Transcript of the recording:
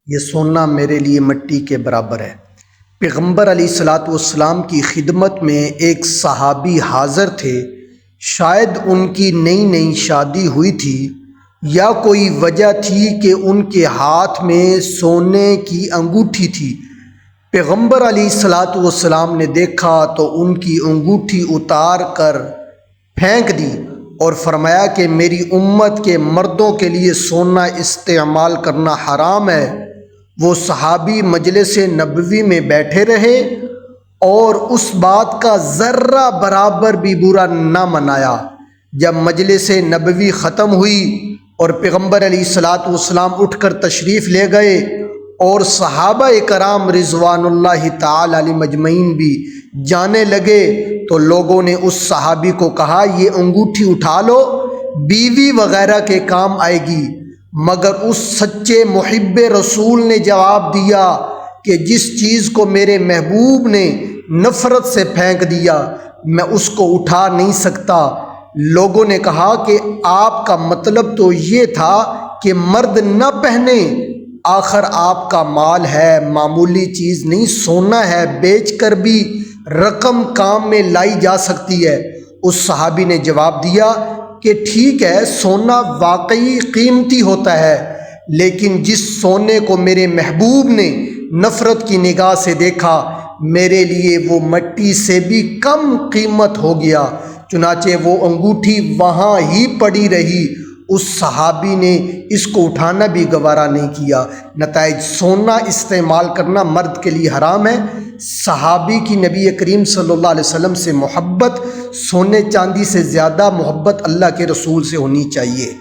یہ سونا میرے لیے مٹی کے برابر ہے۔ پیغمبر علیہ الصلاۃ والسلام کی خدمت میں ایک صحابی حاضر تھے۔ شاید ان کی نئی نئی شادی ہوئی تھی یا کوئی وجہ تھی کہ ان کے ہاتھ میں سونے کی انگوٹھی تھی۔ پیغمبر علیہ الصلاۃ والسلام نے دیکھا تو ان کی انگوٹھی اتار کر پھینک دی اور فرمایا کہ میری امت کے مردوں کے لیے سونا استعمال کرنا حرام ہے۔ وہ صحابی مجلس نبوی میں بیٹھے رہے اور اس بات کا ذرہ برابر بھی برا نہ منایا۔ جب مجلس نبوی ختم ہوئی اور پیغمبر علیہ الصلاۃ والسلام اٹھ کر تشریف لے گئے اور صحابہ کرام رضوان اللہ تعالی علیہم اجمعین بھی جانے لگے تو لوگوں نے اس صحابی کو کہا یہ انگوٹھی اٹھا لو، بیوی وغیرہ کے کام آئے گی۔ مگر اس سچے محب رسول نے جواب دیا کہ جس چیز کو میرے محبوب نے نفرت سے پھینک دیا میں اس کو اٹھا نہیں سکتا۔ لوگوں نے کہا کہ آپ کا مطلب تو یہ تھا کہ مرد نہ پہنے، آخر آپ کا مال ہے، معمولی چیز نہیں، سونا ہے، بیچ کر بھی رقم کام میں لائی جا سکتی ہے۔ اس صحابی نے جواب دیا کہ ٹھیک ہے، سونا واقعی قیمتی ہوتا ہے، لیکن جس سونے کو میرے محبوب نے نفرت کی نگاہ سے دیکھا میرے لیے وہ مٹی سے بھی کم قیمت ہو گیا۔ چنانچہ وہ انگوٹھی وہاں ہی پڑی رہی۔ اس صحابی نے اس کو اٹھانا بھی گوارا نہیں کیا۔ نتائج: سونا استعمال کرنا مرد کے لیے حرام ہے۔ صحابی کی نبی کریم صلی اللہ علیہ وسلم سے محبت سونے چاندی سے زیادہ محبت اللہ کے رسول سے ہونی چاہیے۔